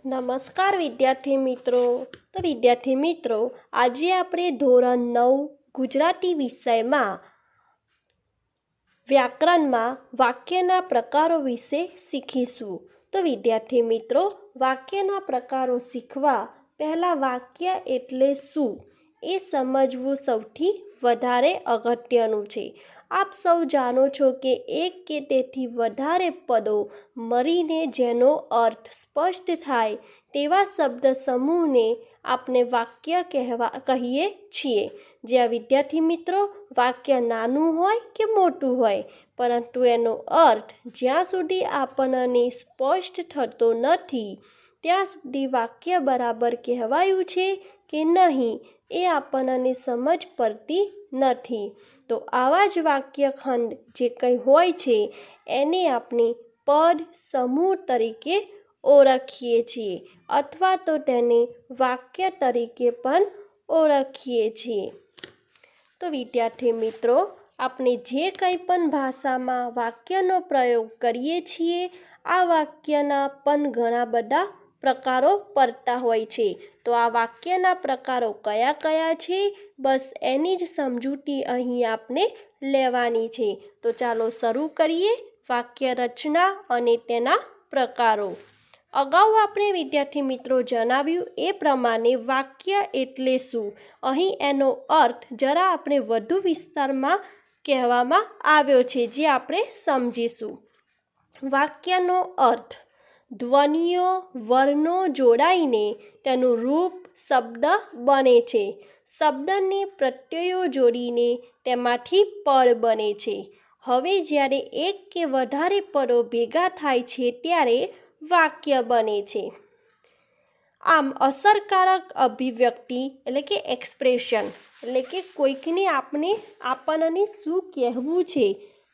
નમસ્કાર વિદ્યાર્થી મિત્રો. તો વિદ્યાર્થી મિત્રો, આજે આપણે ધોરણ 9 ગુજરાતી વિષયમાં વ્યાકરણમાં વાક્યના પ્રકારો વિશે શીખીશું. તો વિદ્યાર્થી મિત્રો, વાક્યના પ્રકારો શીખવા પહેલાં વાક્ય એટલે શું એ સમજવું સૌથી વધારે અગત્યનું છે. આપ સૌ જાણો છો કે એક કે તેથી વધારે પદો મળીને જેનો અર્થ સ્પષ્ટ થાય તેવા શબ્દ સમૂહને આપણે વાક્ય કહીએ છીએ. જ્યાં વિદ્યાર્થી મિત્રો, વાક્ય નાનું હોય કે મોટું હોય, પરંતુ એનો અર્થ જ્યાં સુધી આપણને સ્પષ્ટ થતો નથી ત્યાં સુધી વાક્ય બરાબર કહેવાયું છે કે નહીં એ આપણને સમજ પડતી નથી. તો આવા જ વાક્ય ખંડ જે કંઈ હોય છે એને આપણે પદ સમૂહ તરીકે ઓળખીએ છીએ અથવા તો તેને વાક્ય તરીકે પણ ઓળખીએ છીએ. તો વિદ્યાર્થી મિત્રો, આપણે જે કંઈ પણ ભાષામાં વાક્યનો પ્રયોગ કરીએ છીએ આ વાક્યના પણ ઘણા બધા પ્રકારો પડતા હોય છે. તો આ વાક્યના પ્રકારો કયા કયા છે, બસ એની જ સમજૂતી અહીં આપણે લેવાની છે. તો ચાલો શરૂ કરીએ વાક્ય રચના અને તેના પ્રકારો. અગાઉ આપણે વિદ્યાર્થી મિત્રો જણાવ્યું એ પ્રમાણે વાક્ય એટલે શું, અહીં એનો અર્થ જરા આપણે વધુ વિસ્તારમાં કહેવામાં આવ્યો છે જે આપણે સમજીશું. વાક્યનો અર્થ: ધ્વનિઓ વર્ણો જોડાઈને તેનું રૂપ શબ્દ બને છે. શબ્દને પ્રત્યયો જોડીને તેમાંથી પદ બને છે. હવે જ્યારે એક કે વધારે પદો ભેગા થાય છે ત્યારે વાક્ય બને છે. આમ અસરકારક અભિવ્યક્તિ એટલે કે એક્સપ્રેશન એટલે કે કોઈકને આપણને શું કહેવું છે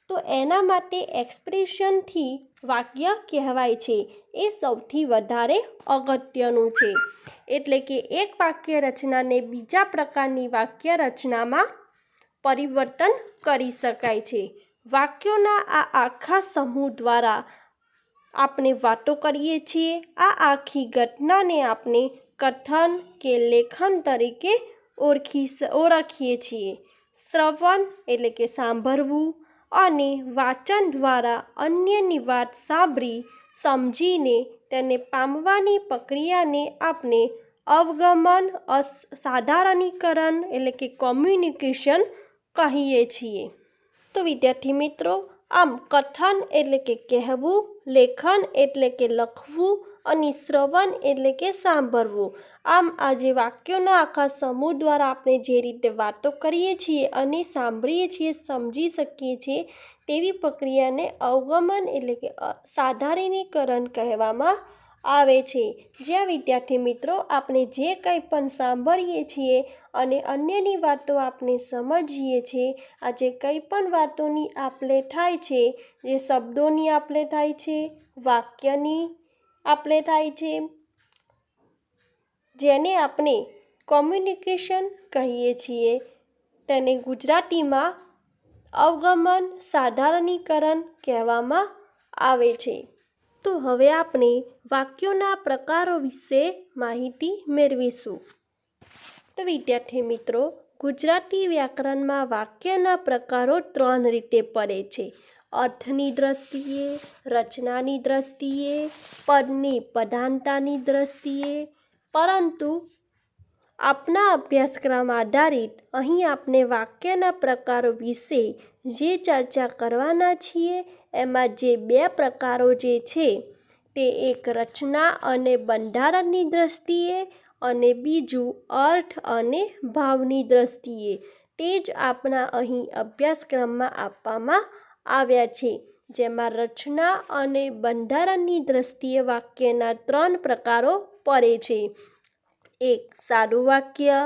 તો એના માટે એક્સપ્રેશનથી વાક્ય કહેવાય છે એ સૌથી વધારે અગત્યનું છે. એટલે કે એક વાક્ય રચનાને બીજા પ્રકારની વાક્ય રચનામાં પરિવર્તન કરી શકાય છે. વાક્યોના આ આખા સમૂહ દ્વારા આપણે વાતો કરીએ છીએ. આ આખી ઘટનાને આપણે કથન કે લેખન તરીકે ઓળખીએ છીએ. શ્રવણ એટલે કે સાંભળવું અને વાચન દ્વારા અન્યની વાત સાંભળી સમજીને તેને પામવાની પ્રક્રિયાને આપણે અવગમન સાધારણીકરણ એટલે કે કોમ્યુનિકેશન કહીએ છીએ. તો વિદ્યાર્થી મિત્રો, આમ કથન એટલે કે કહેવું, લેખન એટલે કે લખવું અને શ્રવણ એટલે કે સાંભળવું. આમ આજે વાક્યોના આખા સમૂહ દ્વારા આપણે જે રીતે વાતો કરીએ છીએ અને સાંભળીએ છીએ, સમજી શકીએ છીએ તેવી પ્રક્રિયાને અવગમન એટલે કે સાધારણીકરણ કહેવામાં આવે છે. જ્યાં વિદ્યાર્થી મિત્રો આપણે જે કંઈ પણ સાંભળીએ છીએ અને અન્યની વાતો આપણે સમજીએ છીએ, આજે કંઈ પણ વાતોની આપ-લે થાય છે, જે શબ્દોની આપ-લે થાય છે, વાક્યની આપ-લે થાય છે, જેને આપણે કોમ્યુનિકેશન કહીએ છીએ, તેને ગુજરાતીમાં અવગમન સાધારણીકરણ કહેવામાં આવે છે. તો હવે આપણે વાક્યોના પ્રકારો વિશે માહિતી મેળવીશું. તો વિદ્યાર્થી મિત્રો, ગુજરાતી વ્યાકરણમાં વાક્યના પ્રકારો 3 રીતે પડે છે: અર્થની દ્રષ્ટિએ, રચનાની દ્રષ્ટિએ, પદની પ્રધાનતાની દ્રષ્ટિએ. પરંતુ આપના અભ્યાસક્રમ આધારિત અહીં આપણે વાક્યના પ્રકારો વિશે જે ચર્ચા કરવાના છીએ એમાં જે 2 પ્રકારો જે છે તે એક રચના અને બંધારણની દ્રષ્ટિએ અને બીજું અર્થ અને ભાવની દ્રષ્ટિએ, તે જ આપણા અહીં અભ્યાસક્રમમાં આપવામાં આવ્યા છે. જેમાં રચના અને બંધારણની દ્રષ્ટિએ વાક્યના 3 પ્રકારો પડે છે: 1 સાદું વાક્ય,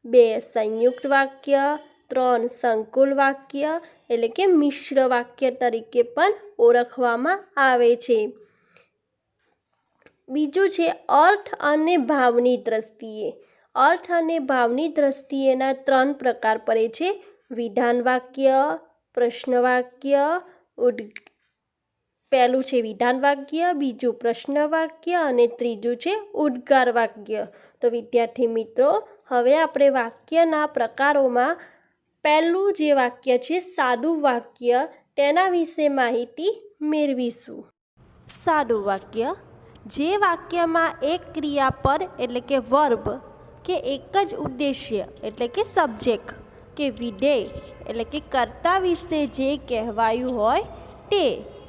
2 સંયુક્ત વાક્ય, 3 સંકુલ વાક્ય એટલે કે મિશ્ર વાક્ય તરીકે પણ ઓળખવામાં આવે છે. બીજું છે અર્થ અને ભાવની દ્રષ્ટિએ. અર્થ અને ભાવની દ્રષ્ટિએના 3 પ્રકાર પડે છે: વિધાન વાક્ય, પ્રશ્ન વાક્ય, પહેલું છે વિધાન વાક્ય, બીજું પ્રશ્ન વાક્ય અને ત્રીજું છે ઉદ્ગાર વાક્ય. તો વિદ્યાર્થી મિત્રો, હવે આપણે વાક્યના પ્રકારોમાં પહેલું જે વાક્ય છે સાદું વાક્ય, તેના વિશે માહિતી મેળવીશું. સાદું વાક્ય: જે વાક્યમાં એક ક્રિયાપદ એટલે કે વર્બ કે એક જ ઉદ્દેશ્ય એટલે કે સબ્જેક્ટ કે વિધેય એટલે કે કર્તા વિશે જે કહેવાયું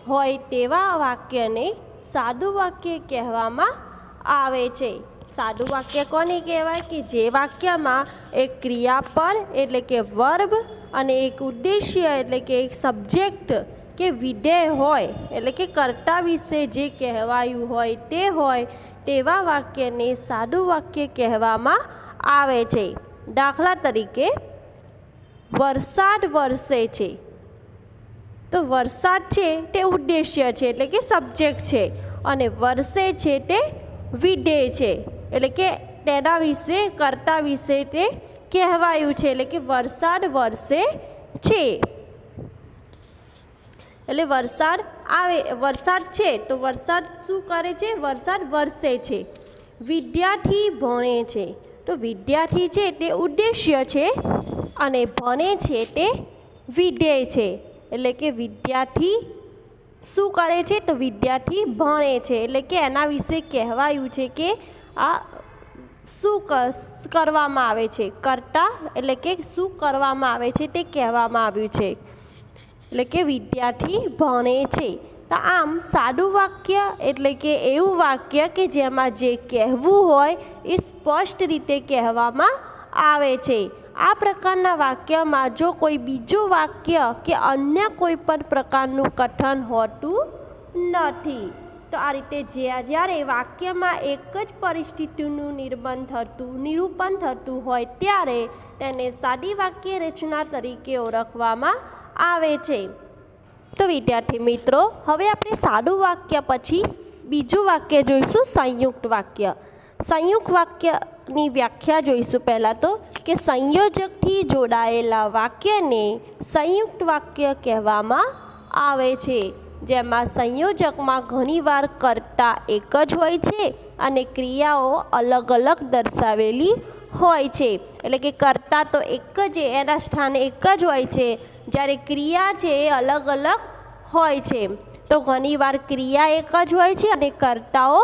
હોય તેવા વાક્યને સાદું વાક્ય કહેવામાં આવે છે. સાદું વાક્ય કોને કહેવાય? કે જે વાક્યમાં એક ક્રિયાપદ એટલે કે વર્બ અને એક ઉદ્દેશ્ય એટલે કે એક સબ્જેક્ટ કે વિધેય હોય એટલે કે કર્તા વિશે જે કહેવાયું હોય તેવા વાક્યને સાદું વાક્ય કહેવામાં આવે છે. દાખલા તરીકે, વરસાદ વરસે છે. તો વરસાદ છે તે ઉદ્દેશ્ય છે એટલે કે સબ્જેક્ટ છે, અને વરસે છે તે વિધેય છે એટલે કે તેના વિશે કર્તા વિશે તે કહેવાયું છે એટલે કે વરસાદ વરસે છે. એટલે વરસાદ છે તો વરસાદ શું કરે છે? વરસાદ વરસે છે. વિદ્યાર્થી ભણે છે તો વિદ્યાર્થી છે તે ઉદ્દેશ્ય છે અને ભણે છે તે વિધેય છે. એટલે કે વિદ્યાર્થી શું કરે છે? તો વિદ્યાર્થી ભણે છે એટલે કે એના વિશે કહેવાયું છે કે આ શું કરવામાં આવે છે, કર્તા એટલે કે શું કરવામાં આવે છે તે કહેવામાં આવ્યું છે. એટલે કે વિદ્યાર્થી ભણે છે. તો આમ સાદું વાક્ય એટલે કે એવું વાક્ય કે જેમાં જે કહેવું હોય એ સ્પષ્ટ રીતે કહેવામાં આવે છે. આ પ્રકારના વાક્યમાં જો કોઈ બીજું વાક્ય કે અન્ય કોઈ પણ પ્રકારનું કથન હોતું નથી. તો આ રીતે જ્યારે વાક્યમાં એક જ પરિસ્થિતિનું નિરૂપણ થતું હોય ત્યારે તેને સાદી વાક્ય રચના તરીકે ઓળખવામાં આવે છે. તો વિદ્યાર્થી મિત્રો, હવે આપણે સાદું વાક્ય પછી બીજું વાક્ય જોઈશું, સંયુક્ત વાક્ય. સંયુક્ત વાક્યની વ્યાખ્યા જોઈશું. પહેલાં તો કે સંયોજકથી જોડાયેલા વાક્યને સંયુક્ત વાક્ય કહેવામાં આવે છે, જેમાં સંયોજકમાં ઘણીવાર કર્તા એક જ હોય છે અને ક્રિયાઓ અલગ અલગ દર્શાવેલી હોય છે. એટલે કે કર્તા તો એક જ એના સ્થાને એક જ હોય છે, જ્યારે ક્રિયા છે એ અલગ અલગ હોય છે. તો ઘણીવાર ક્રિયા એક જ હોય છે અને કર્તાઓ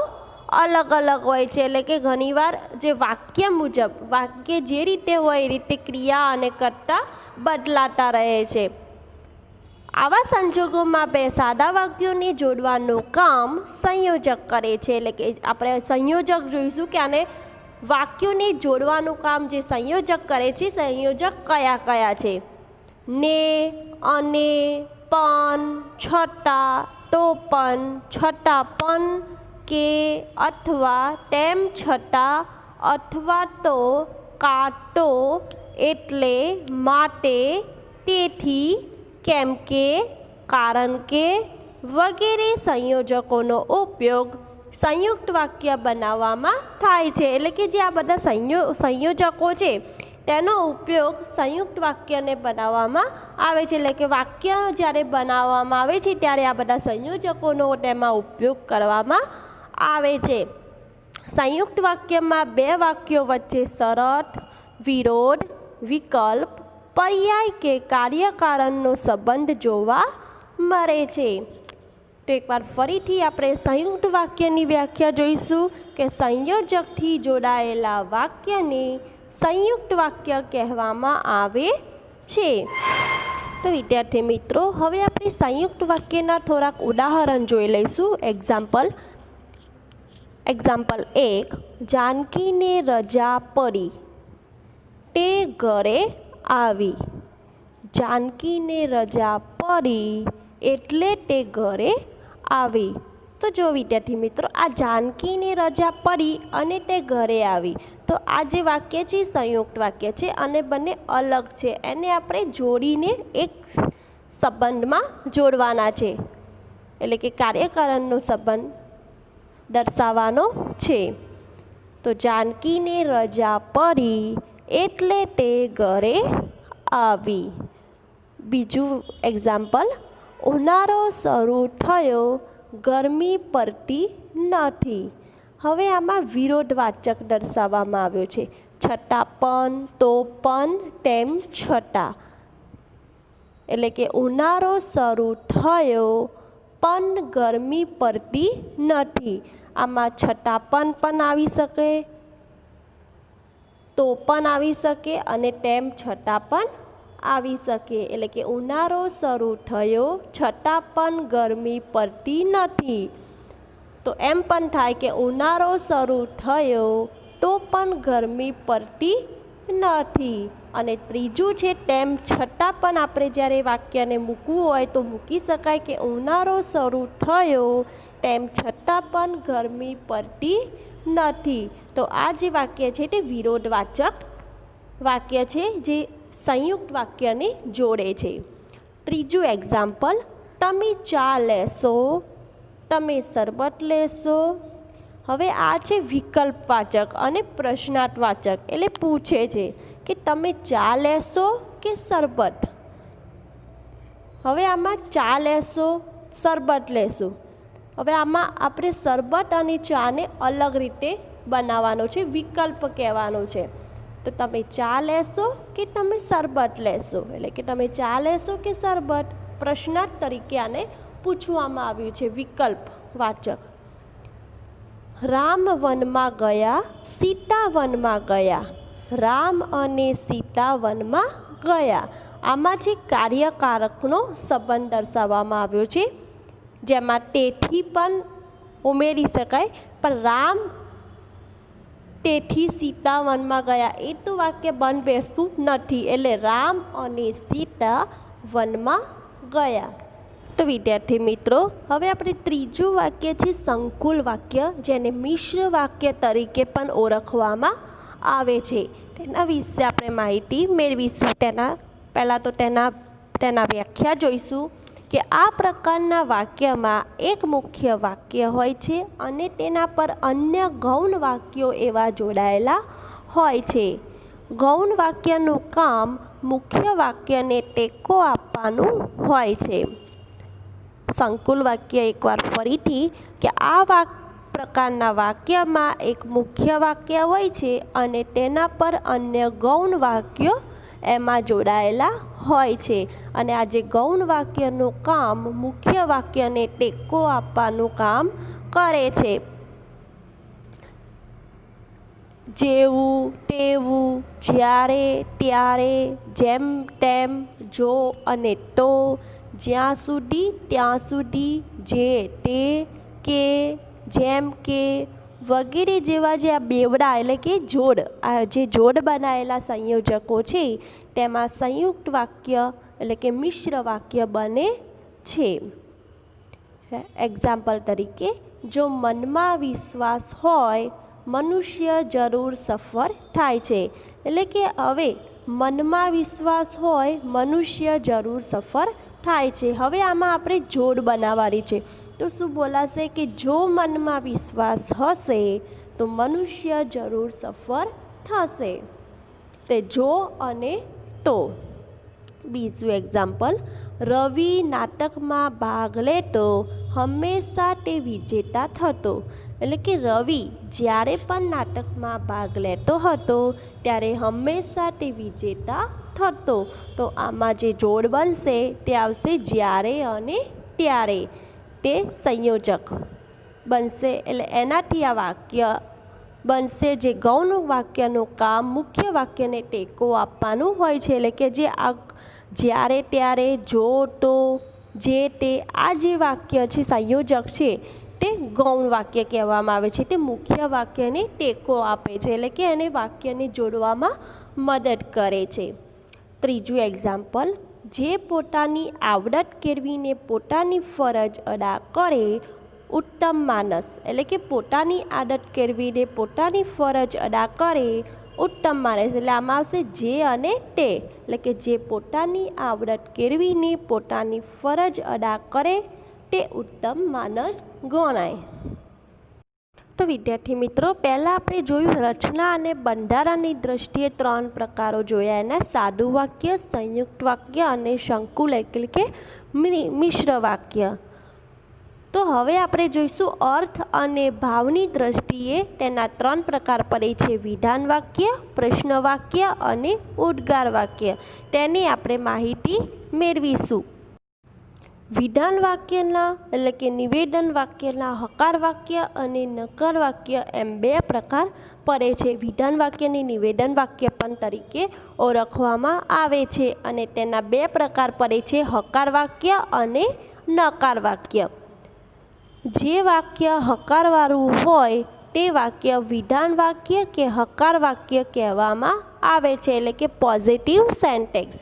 અલગ અલગ હોય છે. એટલે કે ઘણીવાર જે વાક્ય મુજબ વાક્ય જે રીતે હોય એ રીતે ક્રિયા અને કર્તા બદલાતા રહે છે. આવા સંજોગોમાં બે સાદા વાક્યોને જોડવાનું કામ સંયોજક કરે છે. એટલે કે આપણે સંયોજક જોઈશું કે આને વાક્યોને જોડવાનું કામ જે સંયોજક કરે છે, સંયોજક કયા કયા છે? ને, અને, પણ, છતાં, તો પણ, છતાં પણ, કે, અથવા, તેમ છતાં, અથવા તો, કાં તો, એટલે, માટે, તેથી, કેમ કે, કારણ કે વગેરે સંયોજકોનો ઉપયોગ સંયુક્ત વાક્ય બનાવવામાં થાય છે. એટલે કે જે આ બધા સંયોજકો છે તેનો ઉપયોગ સંયુક્ત વાક્યને બનાવવામાં આવે છે. એટલે કે વાક્ય જ્યારે બનાવવામાં આવે છે ત્યારે આ બધા સંયોજકોનો તેમાં ઉપયોગ કરવામાં આવે છે. સંયુક્ત વાક્યમાં બે વાક્યો વચ્ચે શરત, વિરોધ, વિકલ્પ, પર્યાય કે કાર્યકારણનો સંબંધ જોવા મળે છે. તો એકવાર ફરીથી આપણે સંયુક્ત વાક્યની વ્યાખ્યા જોઈશું કે સંયોજકથી જોડાયેલા વાક્યને સંયુક્ત વાક્ય કહેવામાં આવે છે. તો વિદ્યાર્થી મિત્રો, હવે આપણે સંયુક્ત વાક્યના થોડાક ઉદાહરણ જોઈ લઈશું. એક્ઝામ્પલ 1, જાનકીને રજા પડી, તે ઘરે આવી. જાનકીને રજા પડી એટલે તે ઘરે આવી. તો જો વિદ્યાર્થી મિત્રો, આ જાનકીને રજા પડી અને તે ઘરે આવી, તો આ જે વાક્ય છે સંયુક્ત વાક્ય છે અને બંને અલગ છે. એને આપણે જોડીને એક સંબંધમાં જોડવાના છે. એટલે કે કાર્યકારણનો સંબંધ દર્શાવવાનો છે. તો જાનકીને રજા પડી એટલે તે ઘરે આવી. બીજું એક્ઝામ્પલ, ઉનાળો શરૂ થયો, ગરમી પડતી નથી. હવે આમાં વિરોધવાચક દર્શાવવામાં આવ્યો છે. છતાં પણ, તો પણ, તેમ છતાં. એટલે કે ઉનાળો શરૂ થયો પણ ગરમી પડતી નથી. આમાં છતાં પણ આવી શકે, તો પણ આવી શકે અને તેમ છતાં પણ આવી શકે. એટલે કે ઉનાળો શરૂ થયો છતાં પણ ગરમી પડતી નથી. તો એમ પણ થાય કે ઉનાળો શરૂ થયો તો પણ ગરમી પડતી નથી. અને ત્રીજું છે તેમ છતાં પણ આપણે જ્યારે વાક્યને મૂકવું હોય તો મૂકી શકાય કે ઉનાળો શરૂ થયો તેમ છતાં પણ ગરમી પડતી નથી. તો આ જે વાક્ય છે તે વિરોધવાચક વાક્ય છે જે સંયુક્ત વાક્યને જોડે છે. ત્રીજું એક્ઝામ્પલ, તમે ચા લેશો, તમે શરબત લેશો. હવે આ છે વિકલ્પવાચક અને પ્રશ્નાર્થવાચક, એટલે પૂછે છે કે તમે ચા લેશો કે શરબત. હવે આમાં ચા લેશો, શરબત લેશો. હવે આમાં આપણે શરબત અને ચાને અલગ રીતે બનાવવાનો છે, વિકલ્પ કહેવાનો છે. તો તમે ચા લેશો કે તમે શરબત લેશો, એટલે કે તમે ચા લેશો કે શરબત, પ્રશ્નાર્થ તરીકે આને પૂછવામાં આવ્યું છે, વિકલ્પવાચક. રામ વનમાં ગયા, સીતા વનમાં ગયા. રામ અને સીતા વનમાં ગયા. આમાં જે કાર્યકારકનો સંબંધ દર્શાવવામાં આવ્યો છે, જેમાં તેથી પણ ઉમેરી શકાય, પણ રામ તેથી સીતા વનમાં ગયા એ તો વાક્ય બંધ બેસતું નથી. એટલે રામ અને સીતા વનમાં ગયા. તો વિદ્યાર્થી મિત્રો, હવે આપણે ત્રીજું વાક્ય છે સંકુલ વાક્ય, જેને મિશ્ર વાક્ય તરીકે પણ ઓળખવામાં આવે છે. તેના વિશે આપણે માહિતી મેળવીશું. પહેલાં તો તેના વ્યાખ્યા જોઈશું કે આ પ્રકારના વાક્યમાં એક મુખ્ય વાક્ય હોય છે અને તેના પર અન્ય ગૌણ વાક્યો એવા જોડાયેલા હોય છે. ગૌણ વાક્યનું કામ મુખ્ય વાક્યને ટેકો આપવાનું હોય છે. સંકુલ વાક્ય એકવાર ફરીથી કે આ પ્રકારના વાક્યમાં એક મુખ્ય વાક્ય હોય છે અને તેના પર અન્ય ગૌણ વાક્યો એમાં જોડાયેલા હોય છે. અને આ જે ગૌણ વાક્યનું કામ મુખ્ય વાક્યને ટેકો આપવાનું કામ કરે છે. જેવું, તેવું, જ્યારે, ત્યારે, જેમ તેમ, જો અને તો, જ્યાં સુધી ત્યાં સુધી, જે તે, કે, જેમ કે વગેરે જેવા જે આ બેવડા એટલે કે જોડ, આ જે જોડ બનાવેલા સંયોજકો છે તેમાં સંયુક્ત વાક્ય એટલે કે મિશ્ર વાક્ય બને છે. એક્ઝામ્પલ તરીકે, જો મનમાં વિશ્વાસ હોય મનુષ્ય જરૂર સફળ થાય છે. એટલે કે હવે મનમાં વિશ્વાસ હોય મનુષ્ય જરૂર સફળ થાય છે. હવે આમાં આપણે જોડ બનાવવાની છે. તો શું બોલાશે કે જો મનમાં વિશ્વાસ હશે તો મનુષ્ય જરૂર સફળ થશે. તે જો અને તો. બીજું એક્ઝામ્પલ, રવિ નાટકમાં ભાગ લેતો હંમેશા તે વિજેતા થતો. એટલે કે રવિ જ્યારે પણ નાટકમાં ભાગ લેતો હતો ત્યારે હંમેશા તે વિજેતા થતો. તો આમાં જે જોડ બનશે તે આવશે જ્યારે અને ત્યારે. તે સંયોજક બનશે. એટલે એનાથી આ વાક્ય બનશે જે ગૌણ વાક્યનું કામ મુખ્ય વાક્યને ટેકો આપવાનું હોય છે. એટલે કે જે આ જ્યારે, ત્યારે, જો, તો, જે, તે, આ જે વાક્ય છે સંયોજક છે તે ગૌણ વાક્ય કહેવામાં આવે છે. તે મુખ્ય વાક્યને ટેકો આપે છે, એટલે કે એને વાક્યને જોડવામાં મદદ કરે છે. ત્રીજું એક્ઝામ્પલ, જે પોતાની આવડત કેળવીને પોતાની ફરજ અદા કરે ઉત્તમ માણસ. એટલે કે પોતાની આદત કેળવીને પોતાની ફરજ અદા કરે ઉત્તમ માણસ. એટલે આમાં આવશે જે અને તે. એટલે કે જે પોતાની આવડત કેળવીને પોતાની ફરજ અદા કરે તે ઉત્તમ માણસ ગણાય. તો વિદ્યાર્થી મિત્રો, પહેલાં આપણે જોયું રચના અને બંધારણની દ્રષ્ટિએ 3 પ્રકારો જોયા. એના સાદું વાક્ય, સંયુક્ત વાક્ય અને સંકુલ એટલે કે મિશ્ર વાક્ય. તો હવે આપણે જોઈશું અર્થ અને ભાવની દ્રષ્ટિએ તેના 3 પ્રકાર પડે છે: વિધાન વાક્ય, પ્રશ્ન વાક્ય અને ઉદ્ગાર વાક્ય. તેની આપણે માહિતી મેળવીશું. વિધાન વાક્યના એટલે કે નિવેદન વાક્યના હકાર વાક્ય અને નકાર વાક્ય એમ 2 પ્રકાર પડે છે. વિધાન વાક્યને નિવેદન વાક્ય પણ તરીકે ઓળખવામાં આવે છે અને તેના 2 પ્રકાર પડે છે: હકાર વાક્ય અને નકાર વાક્ય. જે વાક્ય હકારવાળું હોય તે વાક્ય વિધાન વાક્ય કે હકાર વાક્ય કહેવામાં આવે છે, એટલે કે પોઝિટિવ સેન્ટેન્સ.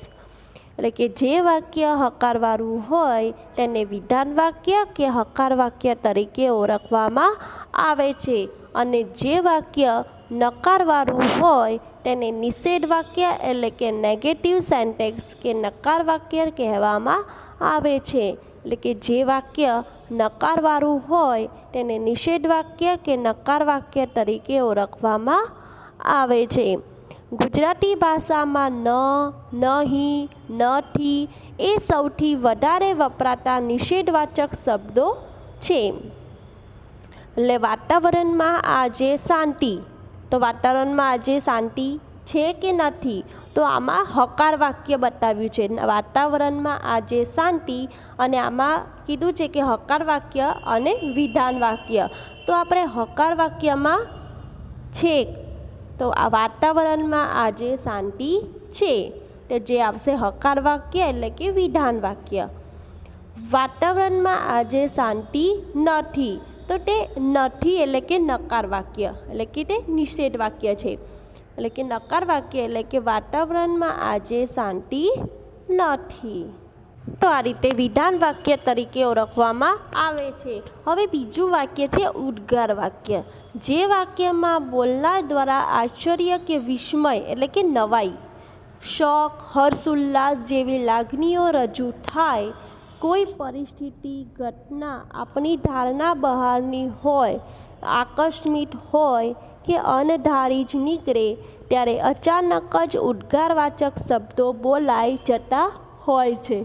એટલે કે જે વાક્ય હકારવાળું હોય તેને વિધાન વાક્ય કે હકાર વાક્ય તરીકે ઓળખવામાં આવે છે અને જે વાક્ય નકારવાળું હોય તેને નિષેધ વાક્ય એટલે કે નેગેટિવ સેન્ટેન્સ કે નકાર વાક્ય કહેવામાં આવે છે. એટલે કે જે વાક્ય નકારવાળું હોય તેને નિષેધ વાક્ય કે નકાર વાક્ય તરીકે ઓળખવામાં આવે છે. ગુજરાતી ભાષામાં ન, નહીં, નથી એ સૌથી વધારે વપરાતા નિષેધવાચક શબ્દો છે. એટલે વાતાવરણમાં આજે શાંતિ, તો વાતાવરણમાં આજે શાંતિ છે કે નથી, તો આમાં હકાર વાક્ય બતાવ્યું છે. વાતાવરણમાં આજે શાંતિ અને આમાં કીધું છે કે હકાર વાક્ય અને વિધાન વાક્ય. તો આપણે હકાર વાક્યમાં છે, તો આ વાતાવરણમાં આજે શાંતિ છે, તો જે આવશે હકાર વાક્ય એટલે કે વિધાન વાક્ય. વાતાવરણમાં આજે શાંતિ નથી, તો તે નથી એટલે કે નકાર વાક્ય એટલે કે તે નિષેધ વાક્ય છે. એટલે કે નકાર વાક્ય એટલે કે વાતાવરણમાં આજે શાંતિ નથી. તો આ રીતે વિધાન વાક્ય તરીકે ઓળખવામાં આવે છે. હવે બીજું વાક્ય છે ઉદ્ગાર વાક્ય. જે વાક્યમાં બોલનાર દ્વારા આશ્ચર્ય કે વિસ્મય એટલે કે નવાઈ, શોખ, હર્ષોલ્લાસ જેવી લાગણીઓ રજૂ થાય, કોઈ પરિસ્થિતિ, ઘટના આપણી ધારણા બહારની હોય, આકસ્મિક હોય કે અણધારી જ નીકળે, ત્યારે અચાનક જ ઉદ્ગારવાચક શબ્દો બોલાઈ જતા હોય છે.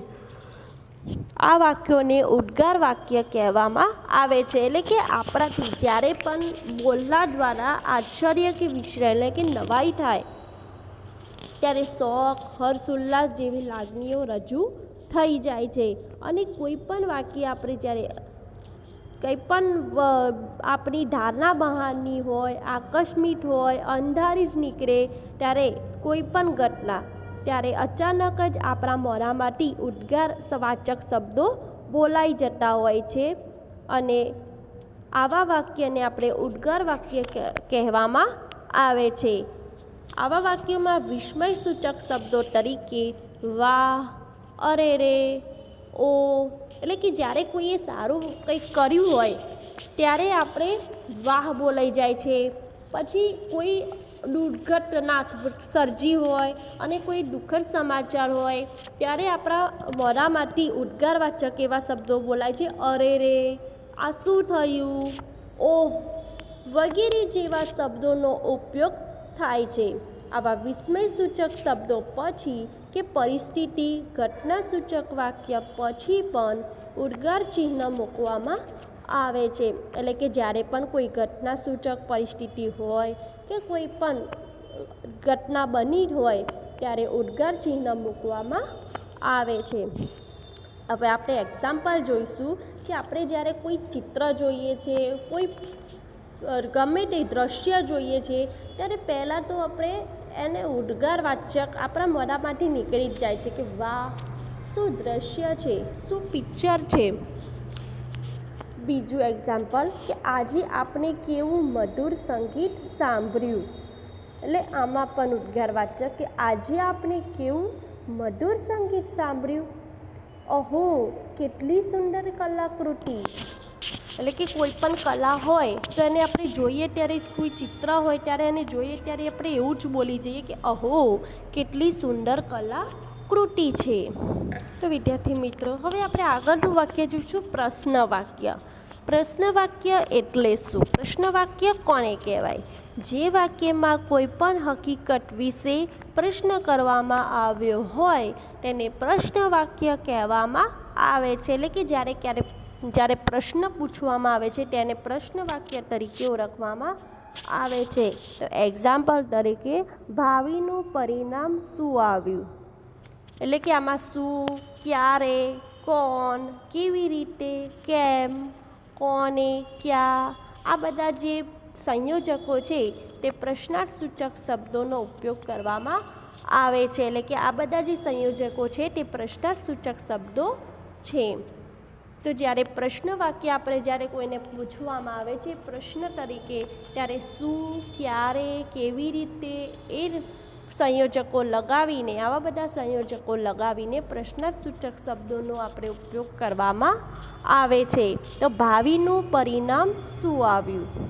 આ વાક્યોને ઉદ્ગાર વાક્ય કહેવામાં આવે છે. એટલે કે આપણાથી જ્યારે પણ બોલનાર દ્વારા આશ્ચર્ય કે વિસ્મય એટલે કે નવાઈ થાય ત્યારે શોખ, હર્ષોલ્લાસ જેવી લાગણીઓ રજૂ થઈ જાય છે. અને કોઈ પણ વાક્ય આપણે જ્યારે કંઈ પણ આપણી ધારણા બહારની હોય, આકસ્મિક હોય, અંધારી જ નીકળે, ત્યારે કોઈ પણ ઘટના ત્યારે અચાનક જ આપણા મોઢામાંથી ઉદ્ગારવાચક શબ્દો બોલાઈ જતા હોય છે અને આવા વાક્યને આપણે ઉદ્ગાર વાક્ય કહેવામાં આવે છે. આવા વાક્યોમાં વિસ્મયસૂચક શબ્દો તરીકે વાહ, અરે રે, ઓ એટલે કે જ્યારે કોઈએ સારું કંઈક કર્યું હોય ત્યારે આપણે વાહ બોલાઈ જાય છે. પછી કોઈ દુર્ઘટના સર્જી હોય અને કોઈ દુઃખદ સમાચાર હોય ત્યારે આપણા મોઢામાંથી ઉદ્ગારવાચક એવા શબ્દો બોલાય છે. અરે રે, આ શું થયું, ઓહ વગેરે જેવા શબ્દોનો ઉપયોગ થાય છે. આવા વિસ્મયસૂચક શબ્દો પછી કે પરિસ્થિતિ, ઘટનાસૂચક વાક્ય પછી પણ ઉદ્ગાર ચિહ્ન મૂકવામાં આવે છે. એટલે કે જ્યારે પણ કોઈ ઘટનાસૂચક પરિસ્થિતિ હોય કે કોઈ પણ ઘટના બની હોય ત્યારે ઉદ્ગાર ચિહ્ન મૂકવામાં આવે છે. હવે આપણે એક્ઝામ્પલ જોઈશું કે આપણે જ્યારે કોઈ ચિત્ર જોઈએ છે, કોઈ ગમે તે દ્રશ્ય જોઈએ છે ત્યારે પહેલાં તો આપણે એને ઉદ્ગારવાચક આપણા મોઢામાંથી નીકળી જ જાય છે કે વાહ શું દ્રશ્ય છે, શું પિક્ચર છે. બીજું એક્ઝામ્પલ કે આજે આપણે કેવું મધુર સંગીત સાંભળ્યું, એટલે આમાં પણ ઉદ્ગારવાચક કે આજે આપણે કેવું મધુર સંગીત સાંભળ્યું. અહો કેટલી સુંદર કલાકૃતિ, એટલે કે કોઈ પણ કલા હોય તો એને આપણે જોઈએ ત્યારે, કોઈ ચિત્ર હોય ત્યારે એને જોઈએ ત્યારે આપણે એવું જ બોલી જઈએ કે અહો કેટલી સુંદર કલાકૃતિ છે. તો વિદ્યાર્થી મિત્રો, હવે આપણે આગળનું વાક્ય જોઈશું પ્રશ્ન વાક્ય. પ્રશ્ન વાક્ય એટલે શું? પ્રશ્ન વાક્ય કોને કહેવાય? જે વાક્યમાં કોઈ પણ હકીકત વિશે પ્રશ્ન કરવામાં આવ્યો હોય તેને પ્રશ્ન વાક્ય કહેવામાં આવે છે. એટલે કે જ્યારે પ્રશ્ન પૂછવામાં આવે છે તેને પ્રશ્ન વાક્ય તરીકે ઓળખવામાં આવે છે. તો એક્ઝામ્પલ તરીકે ભાવિનું પરિણામ શું આવ્યું? એટલે કે આમાં શું, ક્યારે, કોણ, કેવી રીતે, કેમ, કોને, ક્યાં, આ બધા જે સંયોજકો છે તે પ્રશ્નાર્થ સૂચક શબ્દોનો ઉપયોગ કરવામાં આવે છે. એટલે કે આ બધા જે સંયોજકો છે તે પ્રશ્નાર્થ સૂચક શબ્દો છે. તો જ્યારે પ્રશ્ન વાક્ય આપણે જ્યારે કોઈને પૂછવામાં આવે છે પ્રશ્ન તરીકે, ત્યારે શું, ક્યારે, કેવી રીતે એ સંયોજકો લગાવીને, આવા બધા સંયોજકો લગાવીને પ્રશ્નાર્થ સૂચક શબ્દોનો આપણે ઉપયોગ કરવામાં આવે છે. તો ભાવિનું પરિણામ શું આવ્યું?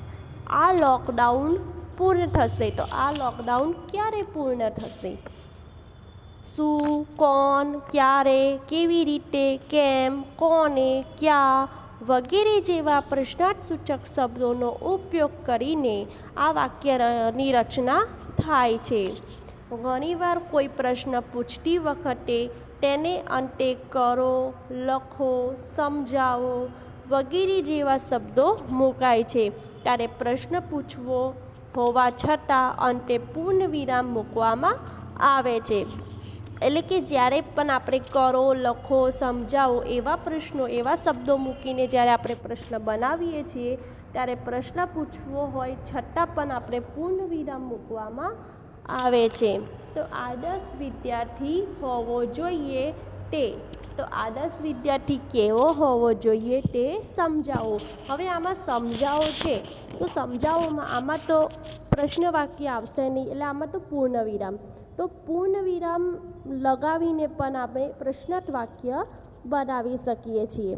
આ લોકડાઉન પૂર્ણ થશે. તો આ લોકડાઉન ક્યારે પૂર્ણ થશે? શું, કોણ, ક્યારે, કેવી રીતે, કેમ, કોને, ક્યાં વગેરે જેવા પ્રશ્નાર્થ સૂચક શબ્દોનો ઉપયોગ કરીને આ વાક્યની રચના થાય છે. ઘણીવાર કોઈ પ્રશ્ન પૂછતી વખતે તેને અંતે કરો, લખો, સમજાવો વગેરે જેવા શબ્દો મુકાય છે. ત્યારે પ્રશ્ન પૂછવો હોવા છતાં અંતે પૂર્ણ વિરામ મૂકવામાં આવે છે. એટલે કે જ્યારે પણ આપણે કરો, લખો, સમજાવો એવા પ્રશ્નો, એવા શબ્દો મૂકીને જ્યારે આપણે પ્રશ્ન બનાવીએ છીએ ત્યારે પ્રશ્ન પૂછવો હોય છતાં પણ આપણે પૂર્ણ વિરામ મૂકવામાં આવે છે. તો આદર્શ વિદ્યાર્થી હોવો જોઈએ તે. તો આદર્શ વિદ્યાર્થી કેવો હોવો જોઈએ તે સમજાવો. હવે આમાં સમજાવો છે તો સમજાવોમાં આમાં તો પ્રશ્ન વાક્ય આવશે નહીં, એટલે આમાં તો પૂર્ણ વિરામ. તો પૂર્ણ વિરામ લગાવીને પણ આપણે પ્રશ્નાર્થ વાક્ય બનાવી શકીએ છીએ.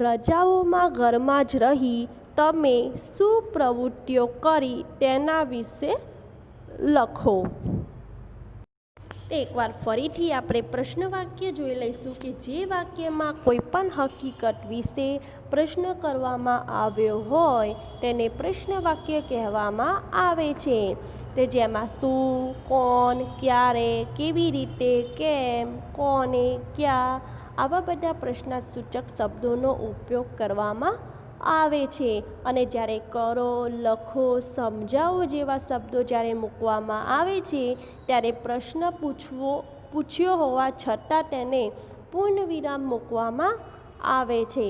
રજાઓમાં ઘરમાં જ રહી તમે શું પ્રવૃત્તિઓ કરી તેના વિશે લખો. એકવાર ફરીથી આપણે પ્રશ્ન વાક્ય જોઈ લઈશું કે જે વાક્યમાં કોઈ પણ હકીકત વિશે પ્રશ્ન કરવામાં આવ્યો હોય તેને પ્રશ્ન વાક્ય કહેવામાં આવે છે. તે જેમાં શું, કોણ, ક્યારે, કેવી રીતે, કેમ, કોને, ક્યાં આવા બધા પ્રશ્નાર્થ સૂચક શબ્દોનો ઉપયોગ કરવામાં આવે છે. અને જ્યારે કરો, લખો, સમજાવો જેવા શબ્દો જ્યારે મૂકવામાં આવે છે ત્યારે પ્રશ્ન પૂછ્યો હોવા છતાં તેને પૂર્ણ વિરામ મૂકવામાં આવે છે.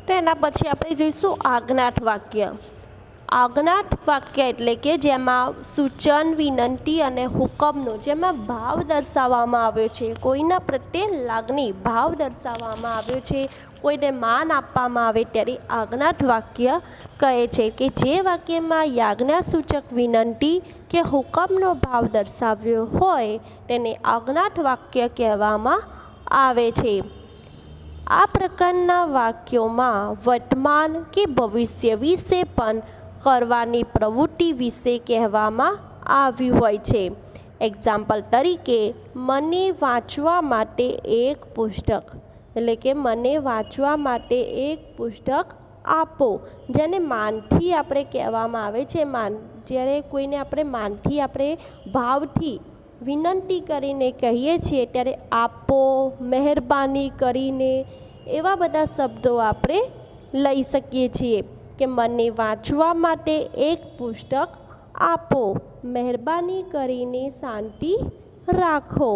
તેના પછી આપણે જોઈશું આજ્ઞાર્થ વાક્ય. આજ્ઞાર્થ વાક્ય એટલે કે જેમાં સૂચન, વિનંતી અને હુકમનો જેમાં ભાવ દર્શાવવામાં આવ્યો છે, કોઈના પ્રત્યે લાગણી, ભાવ દર્શાવવામાં આવ્યો છે, કોઈને માન આપવામાં આવે ત્યારે આજ્ઞાર્થ વાક્ય કહે છે. કે જે વાક્યમાં યાજ્ઞાસૂચક વિનંતી કે હુકમનો ભાવ દર્શાવ્યો હોય તેને આજ્ઞાર્થ વાક્ય કહેવામાં આવે છે. આ પ્રકારના વાક્યોમાં વર્તમાન કે ભવિષ્ય વિશે પણ કરવાની પ્રવૃત્તિ વિશે કહેવામાં આવ્યું હોય છે. એક્ઝામ્પલ તરીકે મને વાંચવા માટે એક પુસ્તક, એટલે કે મને વાંચવા માટે એક પુસ્તક આપો, જેને માનથી આપણે કહેવામાં આવે છે. જ્યારે કોઈને આપણે માનથી, આપણે ભાવથી વિનંતી કરીને કહીએ છીએ ત્યારે આપો, મહેરબાની કરીને એવા બધા શબ્દો આપણે લઈ શકીએ છીએ. કે મને વાંચવા માટે એક પુસ્તક આપો, મહેરબાની કરીને શાંતિ રાખો.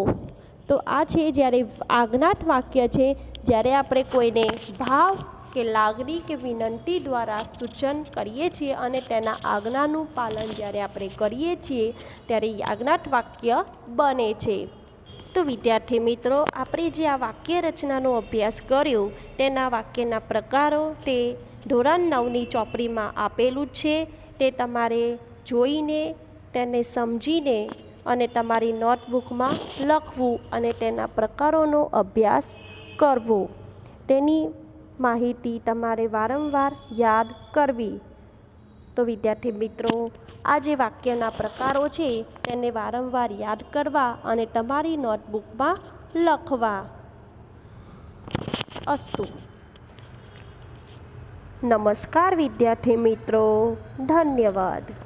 તો આ છે જ્યારે આજ્ઞાર્થ વાક્ય છે. જ્યારે આપણે કોઈને ભાવ કે લાગણી કે વિનંતી દ્વારા સૂચન કરીએ છીએ અને તેના આજ્ઞાનું પાલન જ્યારે આપણે કરીએ છીએ ત્યારે આજ્ઞાર્થ વાક્ય બને છે. તો વિદ્યાર્થી મિત્રો, આપણે જે આ વાક્ય રચનાનો અભ્યાસ કર્યો તેના વાક્યના પ્રકારો તે ધોરણ 9ની ચોપડીમાં આપેલું છે. તે તમારે જોઈને તેને સમજીને અને તમારી નોટબુકમાં લખવું અને તેના પ્રકારોનો અભ્યાસ કરવો. તેની માહિતી તમારે વારંવાર યાદ કરવી. તો વિદ્યાર્થી મિત્રો, આ જે વાક્યના પ્રકારો છે તેને વારંવાર યાદ કરવા અને તમારી નોટબુકમાં લખવા. અસ્તુ. નમસ્કાર વિદ્યાર્થી મિત્રો, ધન્યવાદ.